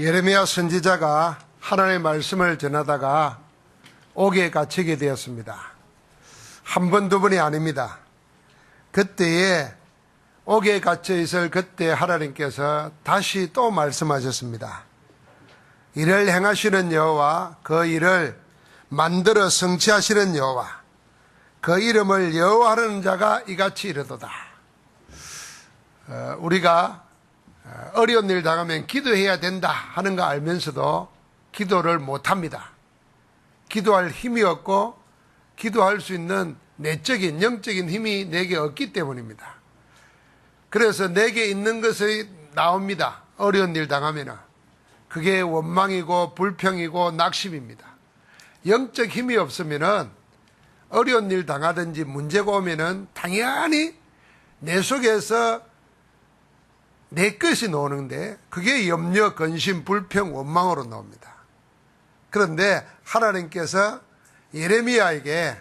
예레미야 선지자가 하나님의 말씀을 전하다가 옥에 갇히게 되었습니다. 한 번, 두 번이 아닙니다. 그때에 옥에 갇혀 있을 그때 하나님께서 다시 또 말씀하셨습니다. 이를 행하시는 여호와, 그 일을 만들어 성취하시는 여호와, 그 이름을 여호와하는 자가 이같이 이르도다. 우리가 어려운 일 당하면 기도해야 된다 하는 거 알면서도 기도를 못합니다. 기도할 힘이 없고 기도할 수 있는 내적인 영적인 힘이 내게 없기 때문입니다. 그래서 내게 있는 것이 나옵니다. 어려운 일 당하면 그게 원망이고 불평이고 낙심입니다. 영적 힘이 없으면 어려운 일 당하든지 문제가 오면 당연히 내 속에서 내 것이 나오는데 그게 염려, 근심, 불평, 원망으로 나옵니다. 그런데 하나님께서 예레미야에게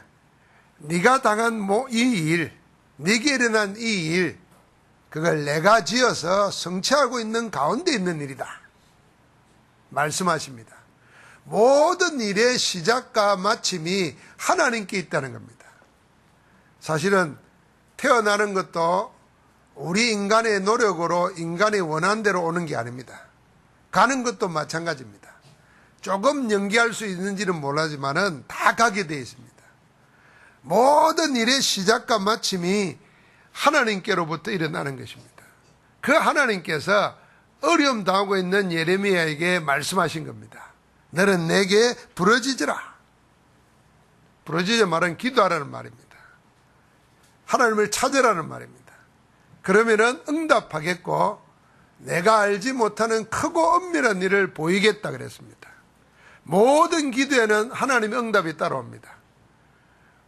네가 당한 이 일, 네게 일어난 이 일, 그걸 내가 지어서 성취하고 있는 가운데 있는 일이다 말씀하십니다. 모든 일의 시작과 마침이 하나님께 있다는 겁니다. 사실은 태어나는 것도 우리 인간의 노력으로 인간이 원하는 대로 오는 게 아닙니다. 가는 것도 마찬가지입니다. 조금 연기할 수 있는지는 몰라지만은 다 가게 되어 있습니다. 모든 일의 시작과 마침이 하나님께로부터 일어나는 것입니다. 그 하나님께서 어려움 당하고 있는 예레미야에게 말씀하신 겁니다. 너는 내게 부르짖으라. 부르짖어 말은 기도하라는 말입니다. 하나님을 찾으라는 말입니다. 그러면은 응답하겠고 내가 알지 못하는 크고 엄밀한 일을 보이겠다 그랬습니다. 모든 기도에는 하나님의 응답이 따라옵니다.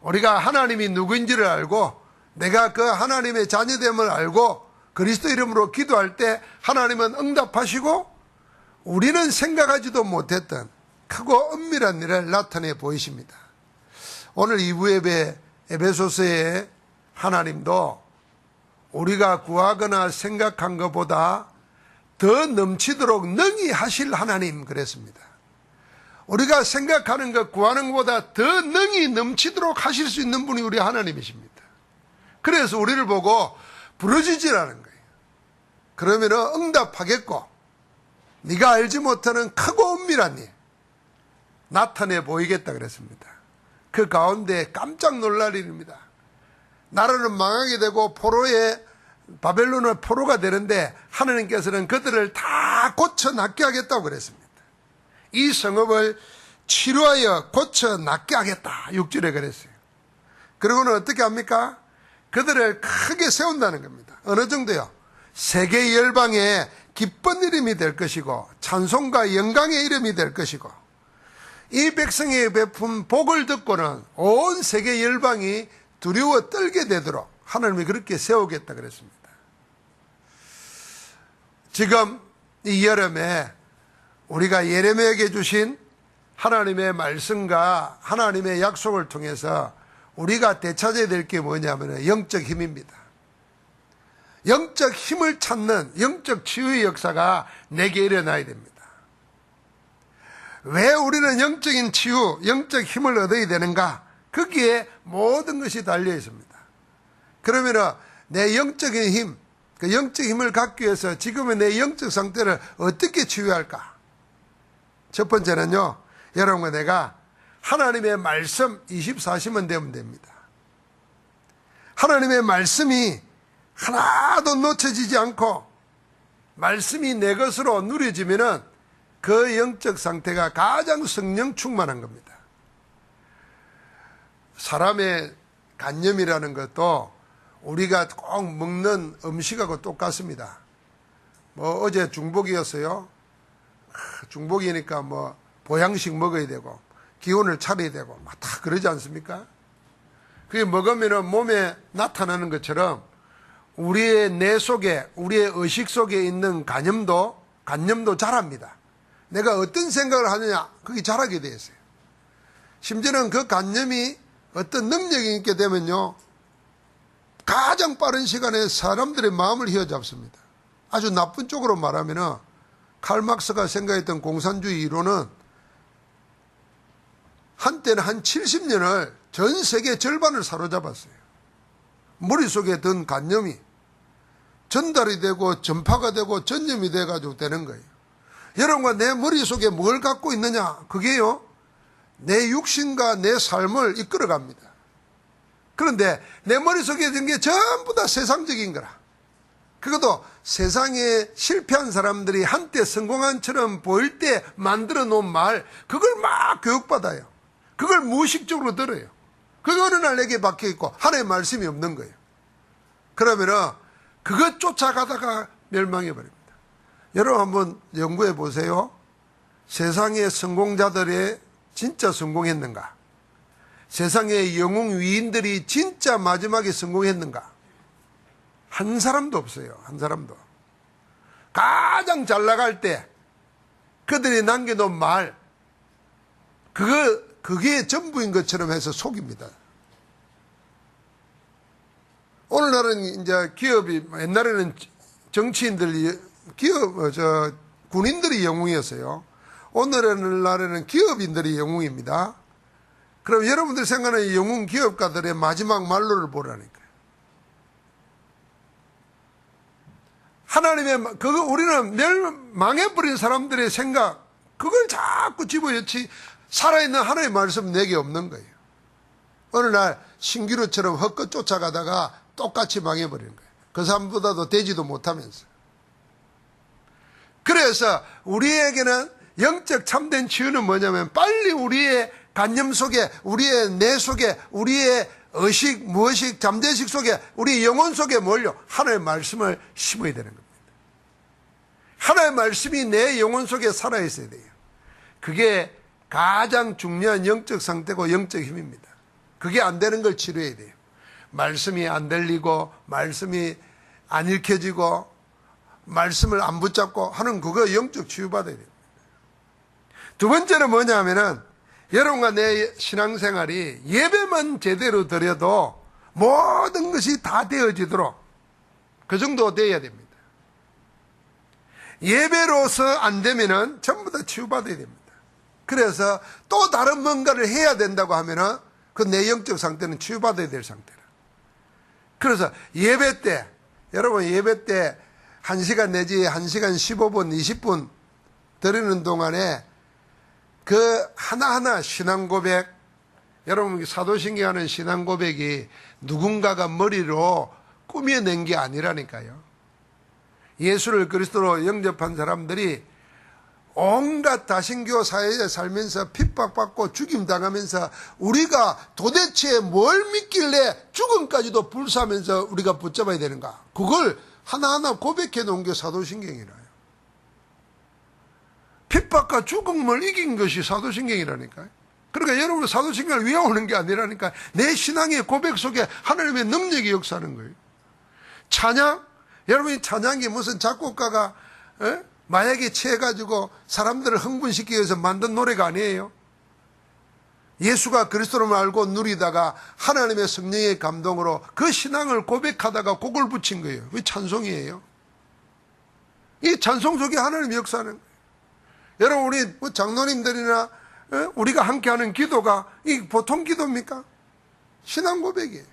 우리가 하나님이 누구인지를 알고 내가 그 하나님의 자녀됨을 알고 그리스도 이름으로 기도할 때 하나님은 응답하시고 우리는 생각하지도 못했던 크고 엄밀한 일을 나타내 보이십니다. 오늘 2부 예배 에베소서에 하나님도 우리가 구하거나 생각한 것보다 더 넘치도록 능히 하실 하나님 그랬습니다. 우리가 생각하는 것, 구하는 것보다 더 능히 넘치도록 하실 수 있는 분이 우리 하나님이십니다. 그래서 우리를 보고 부르짖으라는 거예요. 그러면 응답하겠고 네가 알지 못하는 크고 엄밀한 일 나타내 보이겠다 그랬습니다. 그 가운데 깜짝 놀랄 일입니다. 나라는 망하게 되고 바벨론의 포로가 되는데 하나님께서는 그들을 다 고쳐 낫게 하겠다고 그랬습니다. 이 성읍을 치료하여 고쳐 낫게 하겠다 6절에 그랬어요. 그리고는 어떻게 합니까? 그들을 크게 세운다는 겁니다. 어느 정도요? 세계 열방의 기쁜 이름이 될 것이고 찬송과 영광의 이름이 될 것이고 이 백성의 베푼 복을 듣고는 온 세계 열방이 두려워 떨게 되도록 하나님이 그렇게 세우겠다 그랬습니다. 지금 이 여름에 우리가 예레미야에게 주신 하나님의 말씀과 하나님의 약속을 통해서 우리가 되찾아야 될 게 뭐냐면 영적 힘입니다. 영적 힘을 찾는 영적 치유의 역사가 내게 일어나야 됩니다. 왜 우리는 영적인 치유, 영적 힘을 얻어야 되는가? 거기에 모든 것이 달려 있습니다. 그러면 내 영적인 힘, 그 영적 힘을 갖기 위해서 지금의 내 영적 상태를 어떻게 치유할까? 첫 번째는요, 여러분과 내가 하나님의 말씀 24시면 되면 됩니다. 하나님의 말씀이 하나도 놓쳐지지 않고 말씀이 내 것으로 누려지면은 그 영적 상태가 가장 성령 충만한 겁니다. 사람의 간염이라는 것도 우리가 꼭 먹는 음식하고 똑같습니다. 어제 중복이었어요. 중복이니까 보양식 먹어야 되고 기운을 차려야 되고 다 그러지 않습니까? 그게 먹으면 몸에 나타나는 것처럼 우리의 뇌 속에 우리의 의식 속에 있는 간염도 자랍니다. 내가 어떤 생각을 하느냐 그게 자라게 되어 있어요. 심지어는 그 간염이 어떤 능력이 있게 되면요 가장 빠른 시간에 사람들의 마음을 휘어잡습니다. 아주 나쁜 쪽으로 말하면 칼막스가 생각했던 공산주의 이론은 한때는 한 70년을 전 세계 절반을 사로잡았어요. 머릿속에 든 관념이 전달이 되고 전파가 되고 전염이 돼가지고 되는 거예요. 여러분과 내 머릿속에 뭘 갖고 있느냐? 그게요, 내 육신과 내 삶을 이끌어갑니다. 그런데 내 머릿속에 든 게 전부 다 세상적인 거라. 그것도 세상에 실패한 사람들이 한때 성공한처럼 보일 때 만들어 놓은 말, 그걸 막 교육받아요. 그걸 무의식적으로 들어요. 그게 어느 날 내게 박혀있고 하나님의 말씀이 없는 거예요. 그러면은 그것 쫓아가다가 멸망해버립니다. 여러분 한번 연구해 보세요. 세상의 성공자들이 진짜 성공했는가? 세상의 영웅 위인들이 진짜 마지막에 성공했는가? 한 사람도 없어요. 한 사람도. 가장 잘 나갈 때 그들이 남겨놓은 말, 그게 전부인 것처럼 해서 속입니다. 오늘날은 이제 기업이, 옛날에는 정치인들이, 군인들이 영웅이었어요. 오늘날에는 기업인들이 영웅입니다. 그럼 여러분들 생각하는 영웅 기업가들의 마지막 말로를 보라니까요. 하나님의, 우리는 망해버린 사람들의 생각, 그걸 자꾸 집어넣지, 살아있는 하나님의 말씀 내게 없는 거예요. 어느 날 신기루처럼 헛것 쫓아가다가 똑같이 망해버리는 거예요. 그 사람보다도 되지도 못하면서. 그래서 우리에게는 영적 참된 치유는 뭐냐면, 빨리 우리의 관념 속에, 우리의 뇌 속에, 우리의 의식, 무의식, 잠재의식 속에, 우리 영혼 속에 몰려 하나님의 말씀을 심어야 되는 겁니다. 하나님의 말씀이 내 영혼 속에 살아있어야 돼요. 그게 가장 중요한 영적 상태고 영적 힘입니다. 그게 안 되는 걸 치료해야 돼요. 말씀이 안 들리고, 말씀이 안 읽혀지고, 말씀을 안 붙잡고 하는 그거 영적 치유받아야 돼요. 두 번째는 뭐냐면은, 여러분과 내 신앙생활이 예배만 제대로 드려도 모든 것이 다 되어지도록 그 정도 돼야 됩니다. 예배로서 안 되면은 전부 다 치유받아야 됩니다. 그래서 또 다른 뭔가를 해야 된다고 하면은 그 내 영적 상태는 치유받아야 될 상태라. 그래서 예배 때, 여러분 예배 때 1시간 내지 1시간 15분, 20분 드리는 동안에 그 하나하나 신앙 고백, 여러분 사도신경 하는 신앙 고백이 누군가가 머리로 꾸며낸 게 아니라니까요. 예수를 그리스도로 영접한 사람들이 온갖 다신교 사회에 살면서 핍박받고 죽임당하면서 우리가 도대체 뭘 믿길래 죽음까지도 불사하면서 우리가 붙잡아야 되는가? 그걸 하나하나 고백해 놓은 게 사도신경이라요. 핍박과 죽음을 이긴 것이 사도신경이라니까요. 그러니까 여러분 사도신경을 외워오는 게 아니라니까, 내 신앙의 고백 속에 하나님의 능력이 역사하는 거예요. 찬양, 여러분이 찬양이 무슨 작곡가가 마약에 취해가지고 사람들을 흥분시키기 위해서 만든 노래가 아니에요. 예수가 그리스도를 알고 누리다가 하나님의 성령의 감동으로 그 신앙을 고백하다가 곡을 붙인 거예요. 그게 찬송이에요. 이 찬송 속에 하나님의 역사하는 거예요. 여러분 우리 장로님들이나 우리가 함께하는 기도가 이 보통 기도입니까? 신앙 고백이에요.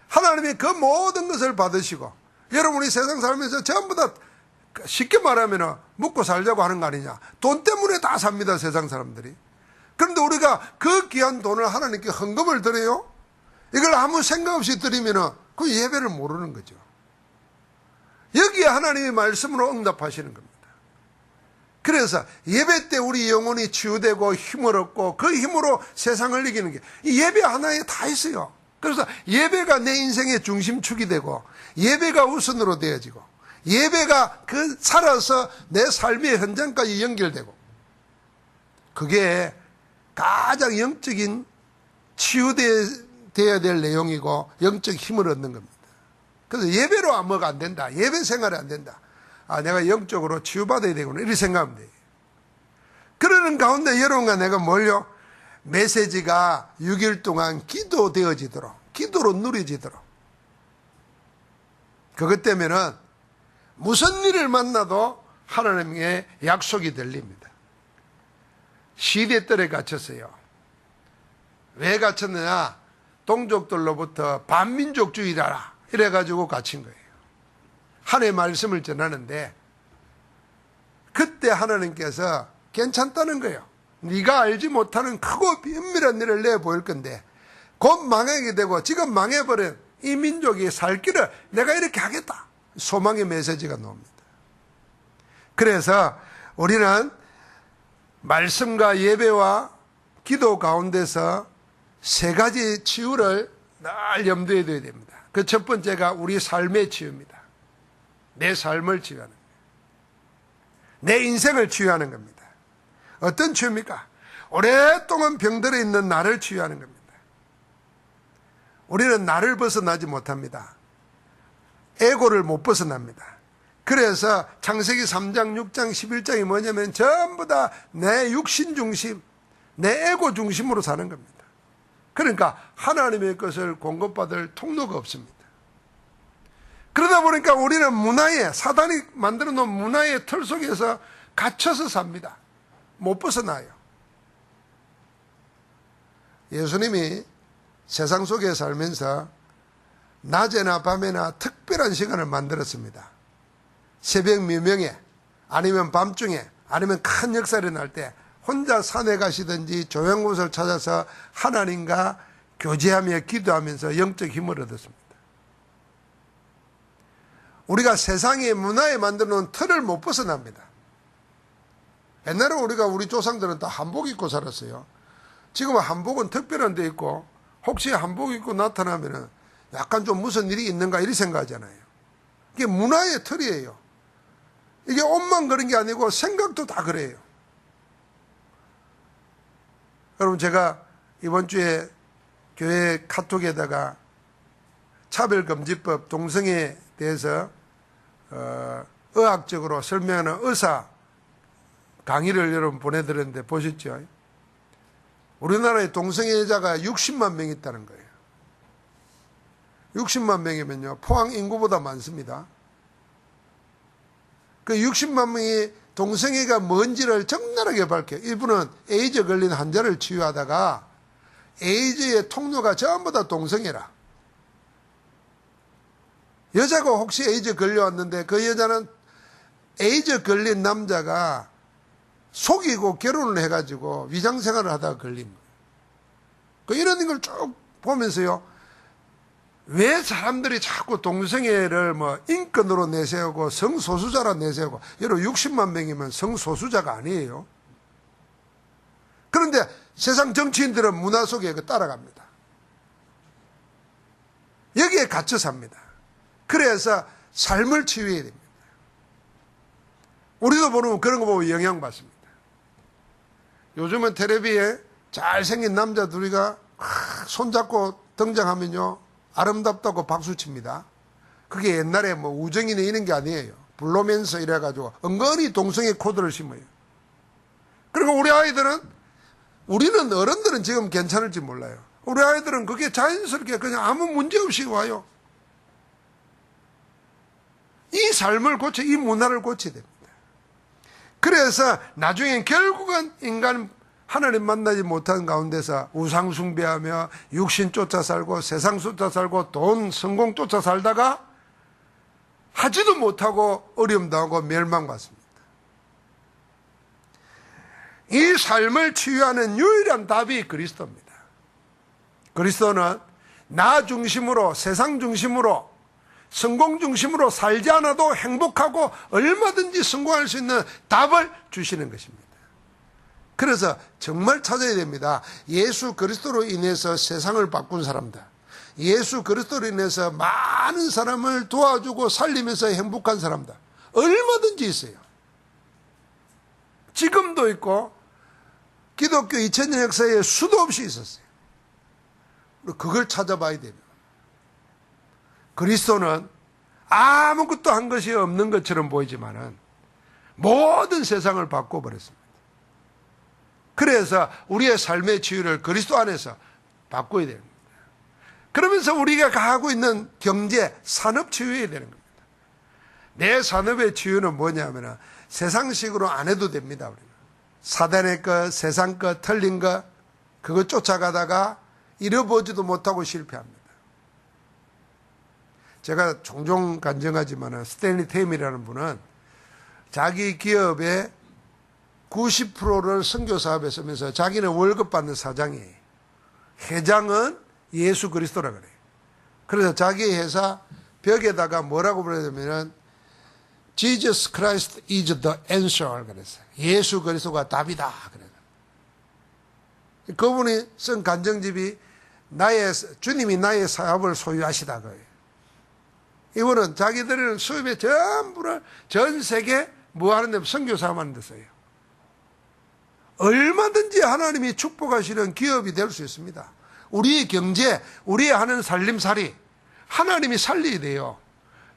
하나님의 그 모든 것을 받으시고, 여러분이 세상 살면서 전부 다 쉽게 말하면 먹고 살자고 하는 거 아니냐. 돈 때문에 다 삽니다, 세상 사람들이. 그런데 우리가 그 귀한 돈을 하나님께 헌금을 드려요? 이걸 아무 생각 없이 드리면 그 예배를 모르는 거죠. 여기에 하나님의 말씀으로 응답하시는 겁니다. 그래서 예배 때 우리 영혼이 치유되고 힘을 얻고 그 힘으로 세상을 이기는 게 이 예배 하나에 다 있어요. 그래서 예배가 내 인생의 중심축이 되고, 예배가 우선으로 되어지고, 예배가 그 살아서 내 삶의 현장까지 연결되고, 그게 가장 영적인 치유되어야 될 내용이고 영적 힘을 얻는 겁니다. 그래서 예배로 뭐가 안 된다, 예배 생활이 안 된다, 내가 영적으로 치유받아야 되구나, 이렇게 생각하면 돼요. 그러는 가운데 여러분과 내가 뭘요? 메시지가 6일 동안 기도되어지도록, 기도로 누려지도록, 그것 때문에는 무슨 일을 만나도 하나님의 약속이 들립니다. 시대떨에 갇혔어요. 왜 갇혔느냐? 동족들로부터 반민족주의라 이래가지고 갇힌 거예요. 하나님의 말씀을 전하는데 그때 하나님께서 괜찮다는 거예요. 네가 알지 못하는 크고 은밀한 일을 내어 보일 건데 곧 망하게 되고 지금 망해버린 이 민족이 살 길을 내가 이렇게 하겠다. 소망의 메시지가 나옵니다. 그래서 우리는 말씀과 예배와 기도 가운데서 세 가지 치유를 늘 염두에 둬야 됩니다. 그 첫 번째가 우리 삶의 치유입니다. 내 삶을 치유하는 거예요. 내 인생을 치유하는 겁니다. 어떤 치유입니까? 오랫동안 병들어 있는 나를 치유하는 겁니다. 우리는 나를 벗어나지 못합니다. 에고를 못 벗어납니다. 그래서 창세기 3장, 6장, 11장이 뭐냐면 전부 다 내 육신 중심, 내 에고 중심으로 사는 겁니다. 그러니까 하나님의 것을 공급받을 통로가 없습니다. 그러다 보니까 우리는 문화에, 사단이 만들어 놓은 문화의 틀 속에서 갇혀서 삽니다. 못 벗어나요. 예수님이 세상 속에 살면서 낮에나 밤에나 특별한 시간을 만들었습니다. 새벽 미명에 아니면 밤중에 아니면 큰 역사를 날 때 혼자 산에 가시든지 조용한 곳을 찾아서 하나님과 교제하며 기도하면서 영적 힘을 얻었습니다. 우리가 세상의 문화에 만들어 놓은 틀을 못 벗어납니다. 옛날에 우리 조상들은 다 한복 입고 살았어요. 지금은 한복은 특별한 데 있고 혹시 한복 입고 나타나면 약간 좀 무슨 일이 있는가 이렇게 생각하잖아요. 이게 문화의 틀이에요. 이게 옷만 그런 게 아니고 생각도 다 그래요. 여러분, 제가 이번 주에 교회 카톡에다가 차별금지법 동성애에 대해서 의학적으로 설명하는 의사 강의를 여러분 보내드렸는데 보셨죠? 우리나라에 동성애자가 60만 명 있다는 거예요. 60만 명이면요 포항 인구보다 많습니다. 그 60만 명이 동성애가 뭔지를 적나라하게 밝혀요. 일부는 에이즈 걸린 환자를 치유하다가 에이즈의 통로가 전부 다 동성애라. 여자가 혹시 에이즈 걸려왔는데 그 여자는 에이즈 걸린 남자가 속이고 결혼을 해가지고 위장생활을 하다가 걸린 거예요. 이런 걸 쭉 보면서요, 왜 사람들이 자꾸 동성애를 인권으로 내세우고 성소수자라 내세우고, 여러분 60만 명이면 성소수자가 아니에요. 그런데 세상 정치인들은 문화 속에 따라갑니다. 여기에 갇혀 삽니다. 그래서 삶을 치유해야 됩니다. 우리도 보면 그런 거 보고 영향받습니다. 요즘은 텔레비에 잘생긴 남자 둘이가 손잡고 등장하면요 아름답다고 박수칩니다. 그게 옛날에 우정이나 이런 게 아니에요. 불로면서 이래가지고 은근히 동성애 코드를 심어요. 그리고 우리 아이들은, 우리는 어른들은 지금 괜찮을지 몰라요. 우리 아이들은 그게 자연스럽게 그냥 아무 문제 없이 와요. 이 삶을 고쳐, 이 문화를 고쳐야 됩니다. 그래서 나중엔 결국은 인간 하나님 만나지 못한 가운데서 우상 숭배하며 육신 쫓아 살고 세상 쫓아 살고 돈, 성공 쫓아 살다가 하지도 못하고 어려움 당하고 멸망받습니다. 이 삶을 치유하는 유일한 답이 그리스도입니다. 그리스도는 나 중심으로, 세상 중심으로, 성공 중심으로 살지 않아도 행복하고 얼마든지 성공할 수 있는 답을 주시는 것입니다. 그래서 정말 찾아야 됩니다. 예수 그리스도로 인해서 세상을 바꾼 사람들, 예수 그리스도로 인해서 많은 사람을 도와주고 살리면서 행복한 사람들 얼마든지 있어요. 지금도 있고 기독교 2000년 역사에 수도 없이 있었어요. 그걸 찾아봐야 됩니다. 그리스도는 아무것도 한 것이 없는 것처럼 보이지만은 모든 세상을 바꿔버렸습니다. 그래서 우리의 삶의 치유를 그리스도 안에서 바꿔야 됩니다. 그러면서 우리가 하고 있는 경제, 산업 치유해야 되는 겁니다. 내 산업의 치유는 뭐냐면 세상식으로 안 해도 됩니다. 우리는. 사단의 것, 세상 것, 틀린 것 그거 쫓아가다가 잃어보지도 못하고 실패합니다. 제가 종종 간증하지만 스탠리 테임이라는 분은 자기 기업의 90%를 선교사업에 쓰면서 자기는 월급 받는 사장이에요. 회장은 예수 그리스도라 그래요. 그래서 자기 회사 벽에다가 뭐라고 부르냐면 Jesus Christ is the answer 그랬어요. 예수 그리스도가 답이다 그래요. 그분이 쓴 간증집이 주님이 나의 사업을 소유하시다 그래요. 이분은 자기들은 수입의 전부를 전 세계 뭐 하는데 선교사업 하는 데 써요. 얼마든지 하나님이 축복하시는 기업이 될 수 있습니다. 우리의 경제, 우리의 하는 살림살이 하나님이 살려야 돼요.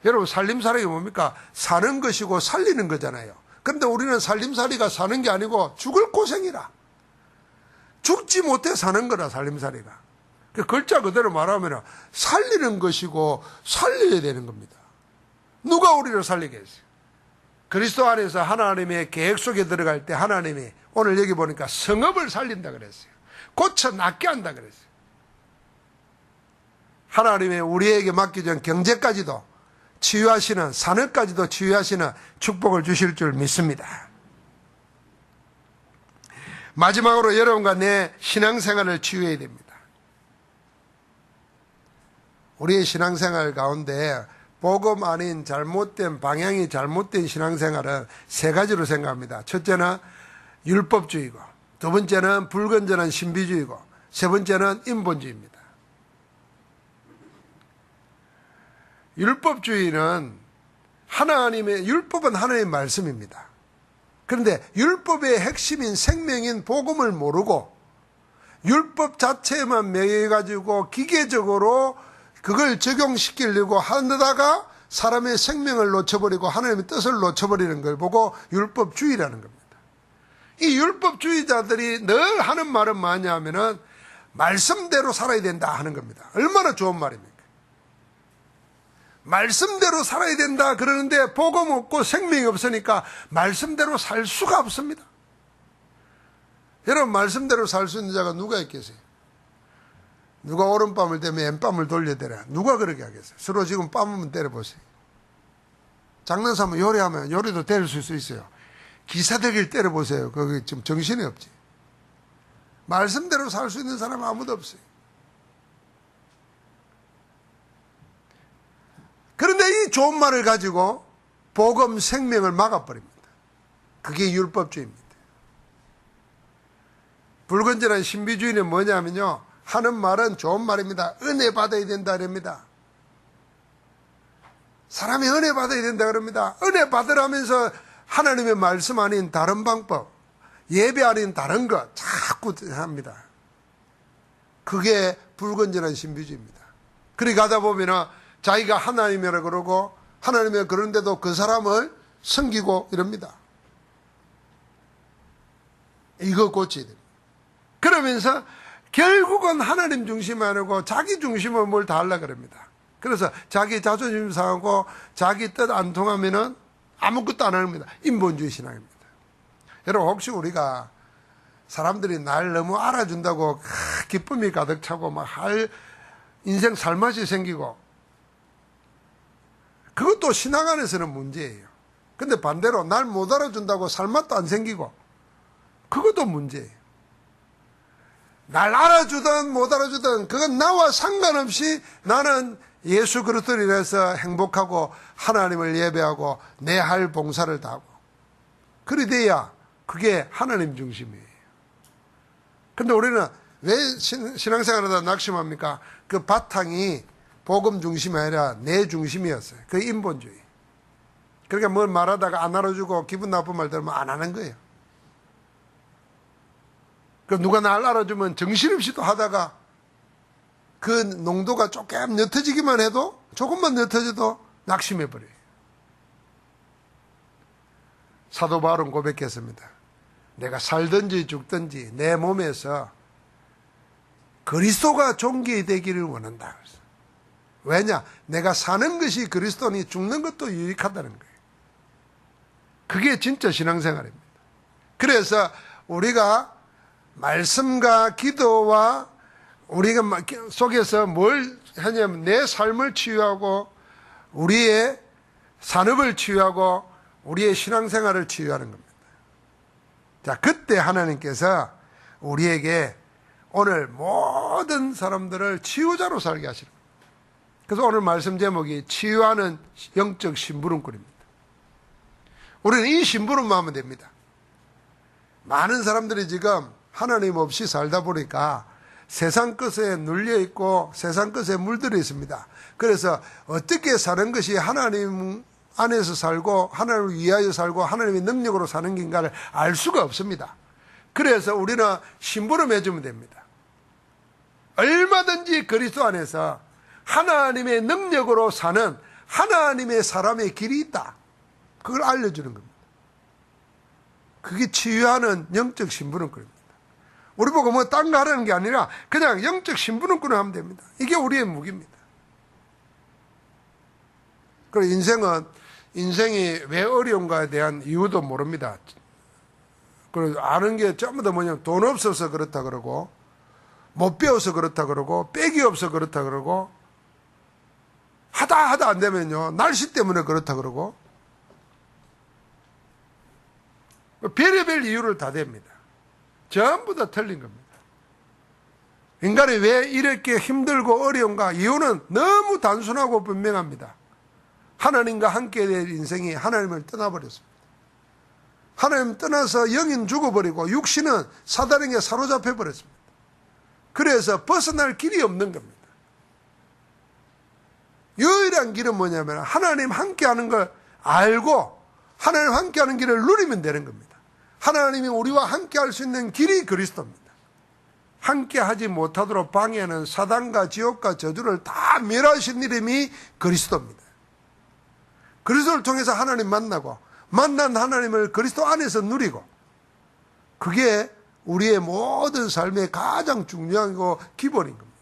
여러분 살림살이가 뭡니까? 사는 것이고 살리는 거잖아요. 그런데 우리는 살림살이가 사는 게 아니고 죽을 고생이라. 죽지 못해 사는 거라 살림살이가. 그 글자 그대로 말하면 살리는 것이고 살려야 되는 겁니다. 누가 우리를 살리겠어요? 그리스도 안에서 하나님의 계획 속에 들어갈 때 하나님이 오늘 여기 보니까 성읍을 살린다 그랬어요. 고쳐 낫게 한다 그랬어요. 하나님의 우리에게 맡겨진 경제까지도 치유하시는, 산업까지도 치유하시는 축복을 주실 줄 믿습니다. 마지막으로 여러분과 내 신앙생활을 치유해야 됩니다. 우리의 신앙생활 가운데 복음 아닌 잘못된 방향이 잘못된 신앙생활은 세 가지로 생각합니다. 첫째는 율법주의고, 두 번째는 불건전한 신비주의고, 세 번째는 인본주의입니다. 율법주의는 율법은 하나님의 말씀입니다. 그런데 율법의 핵심인 생명인 복음을 모르고 율법 자체에만 매여가지고 기계적으로 그걸 적용시키려고 하다가 사람의 생명을 놓쳐버리고 하나님의 뜻을 놓쳐버리는 걸 보고 율법주의라는 겁니다. 이 율법주의자들이 늘 하는 말은 뭐냐면은 말씀대로 살아야 된다 하는 겁니다. 얼마나 좋은 말입니까? 말씀대로 살아야 된다 그러는데 복음 없고 생명이 없으니까 말씀대로 살 수가 없습니다. 여러분 말씀대로 살 수 있는 자가 누가 있겠어요? 누가 오른밤을 대면 왼밤을 돌려대라. 누가 그렇게 하겠어요? 서로 지금 뺨 한번 때려보세요. 장난삼아 요리하면 요리도 때릴 수 있어요. 기사대기를 때려보세요. 거기 지금 정신이 없지. 말씀대로 살 수 있는 사람은 아무도 없어요. 그런데 이 좋은 말을 가지고 복음 생명을 막아버립니다. 그게 율법주의입니다. 불건전한 신비주의는 뭐냐면요, 하는 말은 좋은 말입니다. 은혜 받아야 된다 그럽니다. 사람이 은혜 받아야 된다 그럽니다. 은혜 받으라면서 하나님의 말씀 아닌 다른 방법, 예배 아닌 다른 것 자꾸 합니다. 그게 불건전한 신비주의입니다. 그리 가다 보면 자기가 하나님이라 그러고 하나님이 그런데도 그 사람을 섬기고 이럽니다. 이거 고쳐야 됩니다. 그러면서 결국은 하나님 중심이 아니고 자기 중심으로 뭘 다 하려고 그럽니다. 그래서 자기 자존심 상하고 자기 뜻 안 통하면은 아무것도 안 합니다. 인본주의 신앙입니다. 여러분 혹시 우리가 사람들이 날 너무 알아준다고 기쁨이 가득 차고 막 인생 살맛이 생기고 그것도 신앙 안에서는 문제예요. 근데 반대로 날 못 알아준다고 살맛도 안 생기고 그것도 문제예요. 날 알아주든 못 알아주든 그건 나와 상관없이 나는 예수 그리스도를 인해서 행복하고 하나님을 예배하고 내 할 봉사를 다하고 그리 돼야 그게 하나님 중심이에요. 근데 우리는 왜 신앙생활하다 낙심합니까? 그 바탕이 복음 중심이 아니라 내 중심이었어요. 그 인본주의. 그러니까 뭘 말하다가 안 알아주고 기분 나쁜 말 들으면 안 하는 거예요. 그 누가 날 알아주면 정신없이 또 하다가 그 농도가 조금 옅어지기만 해도 조금만 옅어져도 낙심해버려요. 사도 바울은 고백했습니다. 내가 살든지 죽든지 내 몸에서 그리스도가 존귀되기를 원한다. 왜냐? 내가 사는 것이 그리스도니 죽는 것도 유익하다는 거예요. 그게 진짜 신앙생활입니다. 그래서 우리가 말씀과 기도와 우리가 속에서 뭘 하냐면 내 삶을 치유하고 우리의 산업을 치유하고 우리의 신앙생활을 치유하는 겁니다. 자, 그때 하나님께서 우리에게 오늘 모든 사람들을 치유자로 살게 하시는 겁니다. 그래서 오늘 말씀 제목이 치유하는 영적 심부름꾼입니다. 우리는 이 심부름만 하면 됩니다. 많은 사람들이 지금 하나님 없이 살다 보니까 세상 것에 눌려있고 세상 것에 물들어 있습니다. 그래서 어떻게 사는 것이 하나님 안에서 살고 하나님을 위하여 살고 하나님의 능력으로 사는 건가를 알 수가 없습니다. 그래서 우리는 심부름 해주면 됩니다. 얼마든지 그리스도 안에서 하나님의 능력으로 사는 하나님의 사람의 길이 있다. 그걸 알려주는 겁니다. 그게 치유하는 영적 심부름꾼입니다. 우리 보고 뭐 딴 거 하라는 게 아니라 그냥 영적 심부름꾼을 하면 됩니다. 이게 우리의 무기입니다. 그리고 인생이 왜 어려운가에 대한 이유도 모릅니다. 그리고 아는 게 전부 다 뭐냐면 돈 없어서 그렇다 그러고 못 배워서 그렇다 그러고 백이 없어 그렇다 그러고 하다 안 되면요 날씨 때문에 그렇다 그러고 별의별 이유를 다 댑니다. 전부 다 틀린 겁니다. 인간이 왜 이렇게 힘들고 어려운가? 이유는 너무 단순하고 분명합니다. 하나님과 함께 될 인생이 하나님을 떠나버렸습니다. 하나님 떠나서 영인 죽어버리고 육신은 사단에게 사로잡혀 버렸습니다. 그래서 벗어날 길이 없는 겁니다. 유일한 길은 뭐냐면 하나님 함께하는 걸 알고 하나님 함께하는 길을 누리면 되는 겁니다. 하나님이 우리와 함께할 수 있는 길이 그리스도입니다. 함께하지 못하도록 방해하는 사단과 지옥과 저주를 다 멸하신 이름이 그리스도입니다. 그리스도를 통해서 하나님 만나고 만난 하나님을 그리스도 안에서 누리고 그게 우리의 모든 삶의 가장 중요하고 기본인 겁니다.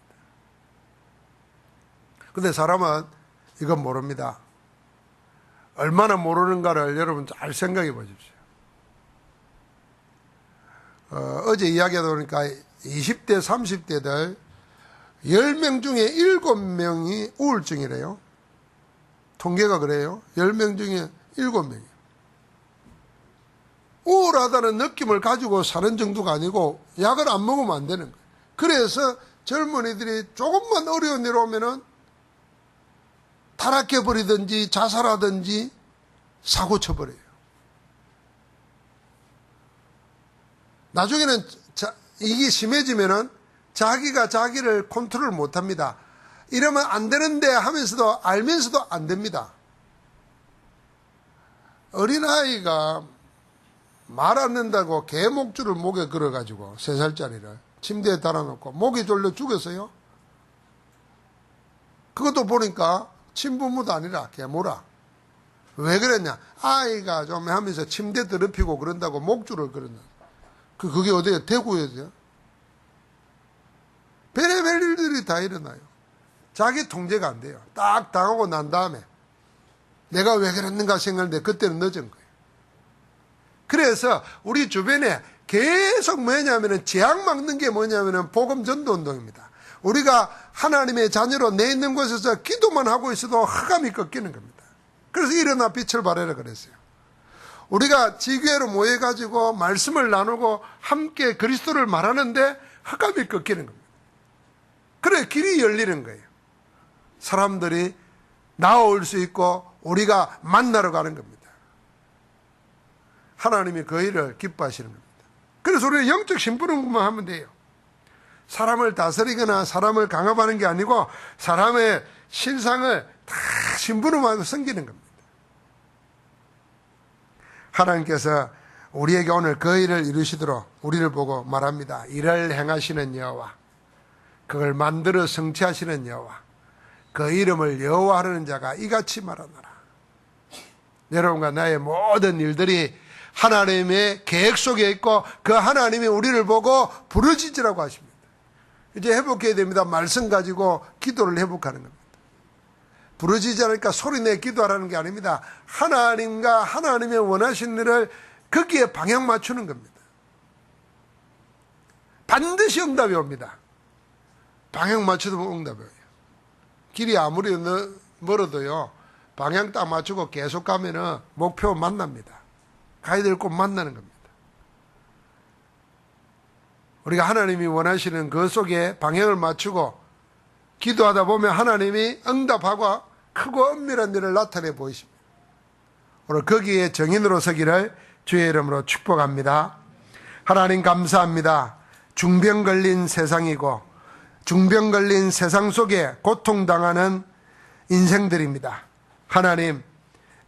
그런데 사람은 이건 모릅니다. 얼마나 모르는가를 여러분 잘 생각해 보십시오. 어제 이야기하다 보니까 20대, 30대들 10명 중에 7명이 우울증이래요. 통계가 그래요. 10명 중에 7명이에요. 우울하다는 느낌을 가지고 사는 정도가 아니고 약을 안 먹으면 안 되는 거예요. 그래서 젊은이들이 조금만 어려운 일 오면은 타락해버리든지 자살하든지 사고 쳐버려요. 나중에는 이게 심해지면은 자기가 자기를 컨트롤 못 합니다. 이러면 안 되는데 하면서도 알면서도 안 됩니다. 어린아이가 말 안 된다고 개 목줄을 목에 걸어가지고 3살짜리를 침대에 달아놓고 목이 졸려 죽었어요. 그것도 보니까 친부모도 아니라 개모라. 왜 그랬냐? 아이가 좀 하면서 침대 더럽히고 그런다고 목줄을 걸었나. 그게 어디에 대구에서요? 별의별 일들이 다 일어나요. 자기 통제가 안 돼요. 딱 당하고 난 다음에 내가 왜 그랬는가 생각하는데 그때는 늦은 거예요. 그래서 우리 주변에 계속 뭐냐면은 재앙 막는 게 뭐냐면은 복음 전도 운동입니다. 우리가 하나님의 자녀로 내 있는 곳에서 기도만 하고 있어도 흑암이 꺾이는 겁니다. 그래서 일어나 빛을 발하라 그랬어요. 우리가 지교회로 모여가지고 말씀을 나누고 함께 그리스도를 말하는데 흑암이 꺾이는 겁니다. 그래 길이 열리는 거예요. 사람들이 나올 수 있고 우리가 만나러 가는 겁니다. 하나님이 그 일을 기뻐하시는 겁니다. 그래서 우리가 영적 심부름만 하면 돼요. 사람을 다스리거나 사람을 강압하는 게 아니고 사람의 신상을 다 심부름하고 섬기는 겁니다. 하나님께서 우리에게 오늘 그 일을 이루시도록 우리를 보고 말합니다. 이를 행하시는 여호와, 그걸 만들어 성취하시는 여호와, 그 이름을 여호와하는 자가 이같이 말하노라. 여러분과 나의 모든 일들이 하나님의 계획 속에 있고 그 하나님이 우리를 보고 부르짖으라고 하십니다. 이제 회복해야 됩니다. 말씀 가지고 기도를 회복하는 겁니다. 부러지지 않으니까 소리내 기도하라는 게 아닙니다. 하나님과 하나님의 원하신 일을 거기에 방향 맞추는 겁니다. 반드시 응답이 옵니다. 방향 맞춰도 응답이 와요. 길이 아무리 멀어도요, 방향 딱 맞추고 계속 가면은 목표 만납니다. 가야 될 곳 만나는 겁니다. 우리가 하나님이 원하시는 그 속에 방향을 맞추고 기도하다 보면 하나님이 응답하고 크고 엄밀한 일을 나타내 보이십니다. 오늘 거기에 정인으로 서기를 주의 이름으로 축복합니다. 하나님 감사합니다. 중병 걸린 세상이고 중병 걸린 세상 속에 고통당하는 인생들입니다. 하나님,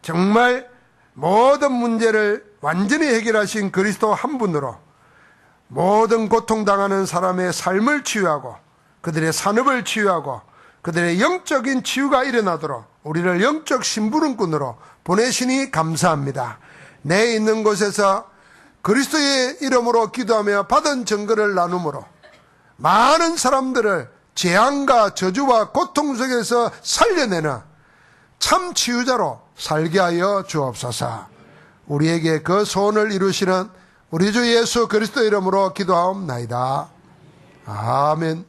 정말 모든 문제를 완전히 해결하신 그리스도 한 분으로 모든 고통당하는 사람의 삶을 치유하고 그들의 산업을 치유하고 그들의 영적인 치유가 일어나도록 우리를 영적 심부름꾼으로 보내시니 감사합니다. 내 있는 곳에서 그리스도의 이름으로 기도하며 받은 증거를 나눔으로 많은 사람들을 재앙과 저주와 고통 속에서 살려내는 참 치유자로 살게 하여 주옵소서. 우리에게 그 소원을 이루시는 우리 주 예수 그리스도 이름으로 기도하옵나이다. 아멘.